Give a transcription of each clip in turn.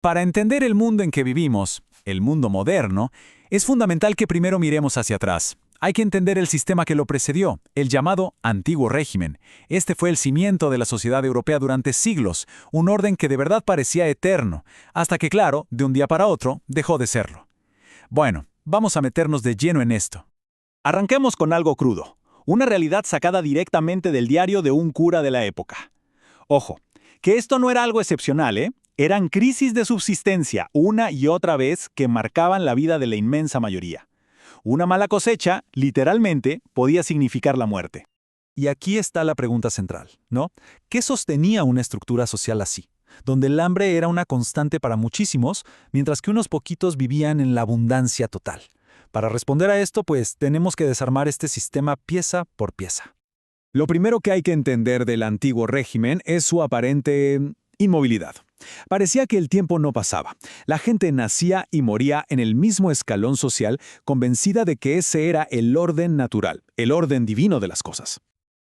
Para entender el mundo en que vivimos, el mundo moderno, es fundamental que primero miremos hacia atrás. Hay que entender el sistema que lo precedió, el llamado Antiguo Régimen. Este fue el cimiento de la sociedad europea durante siglos, un orden que de verdad parecía eterno, hasta que, claro, de un día para otro, dejó de serlo. Bueno, vamos a meternos de lleno en esto. Arranquemos con algo crudo, una realidad sacada directamente del diario de un cura de la época. Ojo, que esto no era algo excepcional, ¿eh? Eran crisis de subsistencia una y otra vez que marcaban la vida de la inmensa mayoría. Una mala cosecha, literalmente, podía significar la muerte. Y aquí está la pregunta central, ¿no? ¿Qué sostenía una estructura social así, donde el hambre era una constante para muchísimos, mientras que unos poquitos vivían en la abundancia total? Para responder a esto, pues, tenemos que desarmar este sistema pieza por pieza. Lo primero que hay que entender del antiguo régimen es su aparente inmovilidad. Parecía que el tiempo no pasaba. La gente nacía y moría en el mismo escalón social, convencida de que ese era el orden natural, el orden divino de las cosas.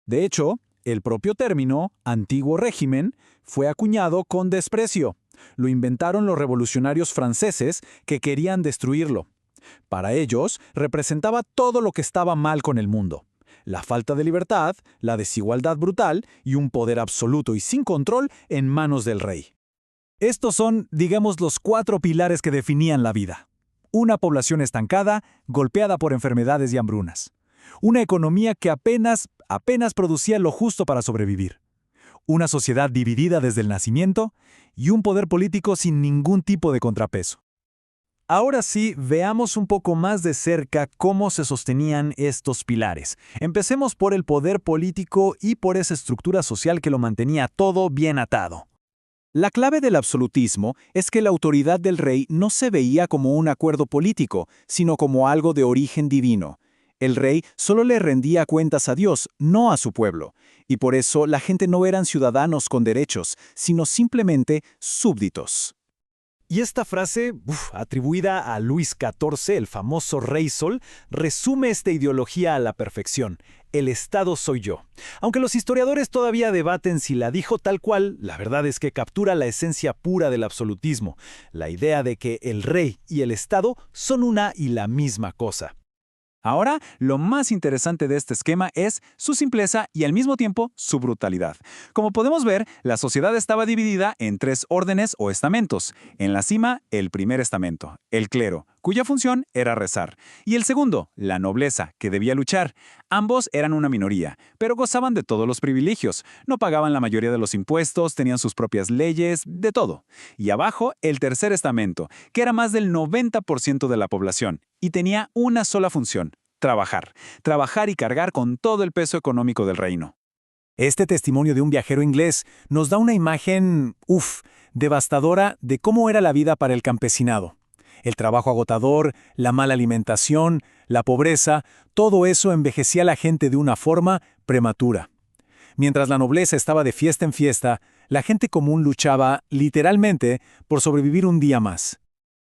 De hecho, el propio término, antiguo régimen, fue acuñado con desprecio. Lo inventaron los revolucionarios franceses que querían destruirlo. Para ellos, representaba todo lo que estaba mal con el mundo. La falta de libertad, la desigualdad brutal y un poder absoluto y sin control en manos del rey. Estos son, digamos, los 4 pilares que definían la vida. Una población estancada, golpeada por enfermedades y hambrunas. Una economía que apenas producía lo justo para sobrevivir. Una sociedad dividida desde el nacimiento y un poder político sin ningún tipo de contrapeso. Ahora sí, veamos un poco más de cerca cómo se sostenían estos pilares. Empecemos por el poder político y por esa estructura social que lo mantenía todo bien atado. La clave del absolutismo es que la autoridad del rey no se veía como un acuerdo político, sino como algo de origen divino. El rey solo le rendía cuentas a Dios, no a su pueblo, y por eso la gente no eran ciudadanos con derechos, sino simplemente súbditos. Y esta frase, atribuida a Luis XIV, el famoso Rey Sol, resume esta ideología a la perfección. El Estado soy yo. Aunque los historiadores todavía debaten si la dijo tal cual, la verdad es que captura la esencia pura del absolutismo, la idea de que el rey y el Estado son una y la misma cosa. Ahora, lo más interesante de este esquema es su simpleza y al mismo tiempo su brutalidad. Como podemos ver, la sociedad estaba dividida en 3 órdenes o estamentos. En la cima, el primer estamento, el clero, cuya función era rezar. Y el segundo, la nobleza, que debía luchar. Ambos eran una minoría, pero gozaban de todos los privilegios. No pagaban la mayoría de los impuestos, tenían sus propias leyes, de todo. Y abajo, el tercer estamento, que era más del 90% de la población, y tenía una sola función: trabajar. Trabajar y cargar con todo el peso económico del reino. Este testimonio de un viajero inglés nos da una imagen, devastadora de cómo era la vida para el campesinado. El trabajo agotador, la mala alimentación, la pobreza, todo eso envejecía a la gente de una forma prematura. Mientras la nobleza estaba de fiesta en fiesta, la gente común luchaba, literalmente, por sobrevivir un día más.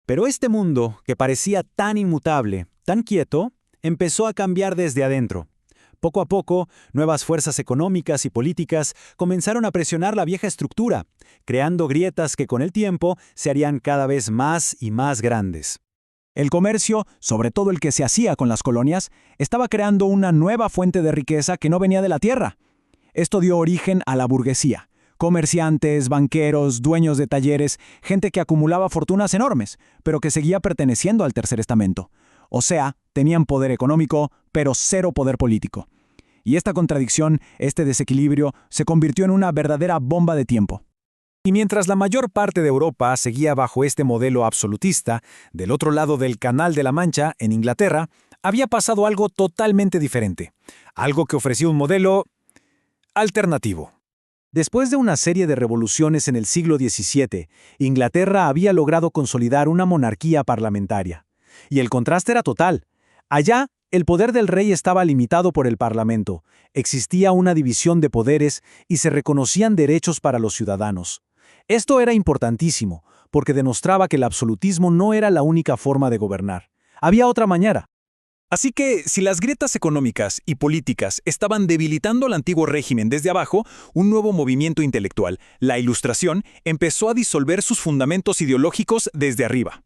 Pero este mundo, que parecía tan inmutable, tan quieto, empezó a cambiar desde adentro. Poco a poco, nuevas fuerzas económicas y políticas comenzaron a presionar la vieja estructura, creando grietas que con el tiempo se harían cada vez más y más grandes. El comercio, sobre todo el que se hacía con las colonias, estaba creando una nueva fuente de riqueza que no venía de la tierra. Esto dio origen a la burguesía. Comerciantes, banqueros, dueños de talleres, gente que acumulaba fortunas enormes, pero que seguía perteneciendo al tercer estamento. O sea, tenían poder económico, pero cero poder político. Y esta contradicción, este desequilibrio, se convirtió en una verdadera bomba de tiempo. Y mientras la mayor parte de Europa seguía bajo este modelo absolutista, del otro lado del Canal de la Mancha, en Inglaterra, había pasado algo totalmente diferente. Algo que ofrecía un modelo alternativo. Después de una serie de revoluciones en el siglo XVII, Inglaterra había logrado consolidar una monarquía parlamentaria. Y el contraste era total. Allá, el poder del rey estaba limitado por el parlamento, existía una división de poderes y se reconocían derechos para los ciudadanos. Esto era importantísimo, porque demostraba que el absolutismo no era la única forma de gobernar. Había otra manera. Así que, si las grietas económicas y políticas estaban debilitando al antiguo régimen desde abajo, un nuevo movimiento intelectual, la Ilustración, empezó a disolver sus fundamentos ideológicos desde arriba.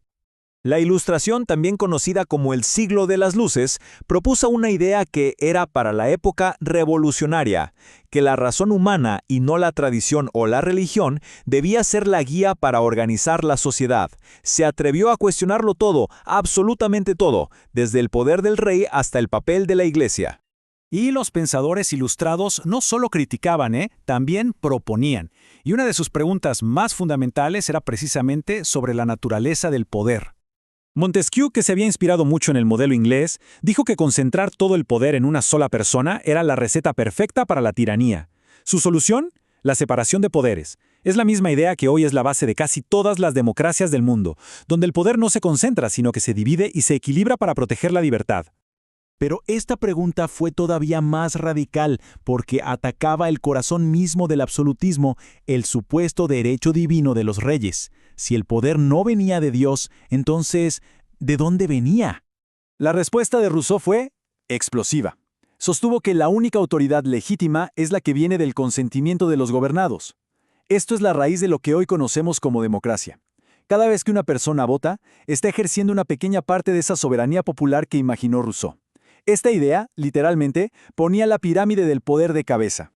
La Ilustración, también conocida como el Siglo de las Luces, propuso una idea que era para la época revolucionaria, que la razón humana y no la tradición o la religión debía ser la guía para organizar la sociedad. Se atrevió a cuestionarlo todo, absolutamente todo, desde el poder del rey hasta el papel de la iglesia. Y los pensadores ilustrados no solo criticaban, también proponían. Y una de sus preguntas más fundamentales era precisamente sobre la naturaleza del poder. Montesquieu, que se había inspirado mucho en el modelo inglés, dijo que concentrar todo el poder en una sola persona era la receta perfecta para la tiranía. Su solución: la separación de poderes. Es la misma idea que hoy es la base de casi todas las democracias del mundo, donde el poder no se concentra, sino que se divide y se equilibra para proteger la libertad. Pero esta pregunta fue todavía más radical porque atacaba el corazón mismo del absolutismo, el supuesto derecho divino de los reyes. Si el poder no venía de Dios, entonces, ¿de dónde venía? La respuesta de Rousseau fue explosiva. Sostuvo que la única autoridad legítima es la que viene del consentimiento de los gobernados. Esto es la raíz de lo que hoy conocemos como democracia. Cada vez que una persona vota, está ejerciendo una pequeña parte de esa soberanía popular que imaginó Rousseau. Esta idea, literalmente, ponía la pirámide del poder de cabeza.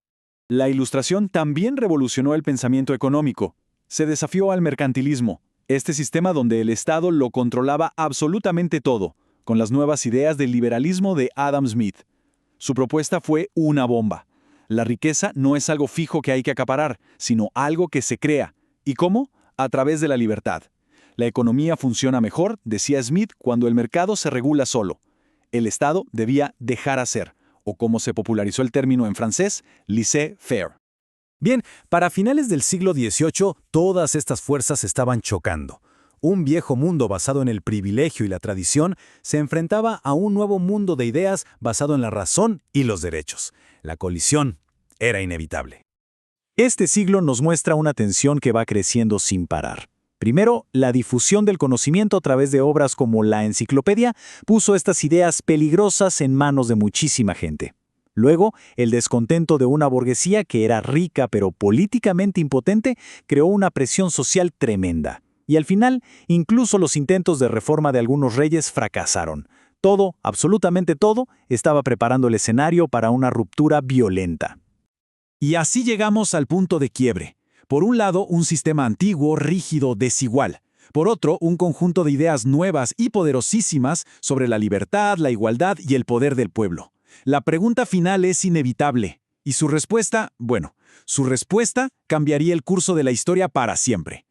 La Ilustración también revolucionó el pensamiento económico. Se desafió al mercantilismo, este sistema donde el Estado lo controlaba absolutamente todo, con las nuevas ideas del liberalismo de Adam Smith. Su propuesta fue una bomba. La riqueza no es algo fijo que hay que acaparar, sino algo que se crea. ¿Y cómo? A través de la libertad. La economía funciona mejor, decía Smith, cuando el mercado se regula solo. El Estado debía dejar hacer, o como se popularizó el término en francés, laissez-faire. Bien, para finales del siglo XVIII, todas estas fuerzas estaban chocando. Un viejo mundo basado en el privilegio y la tradición se enfrentaba a un nuevo mundo de ideas basado en la razón y los derechos. La colisión era inevitable. Este siglo nos muestra una tensión que va creciendo sin parar. Primero, la difusión del conocimiento a través de obras como la Enciclopedia puso estas ideas peligrosas en manos de muchísima gente. Luego, el descontento de una burguesía que era rica pero políticamente impotente creó una presión social tremenda. Y al final, incluso los intentos de reforma de algunos reyes fracasaron. Todo, absolutamente todo, estaba preparando el escenario para una ruptura violenta. Y así llegamos al punto de quiebre. Por un lado, un sistema antiguo, rígido, desigual. Por otro, un conjunto de ideas nuevas y poderosísimas sobre la libertad, la igualdad y el poder del pueblo. La pregunta final es inevitable. Y su respuesta, su respuesta cambiaría el curso de la historia para siempre.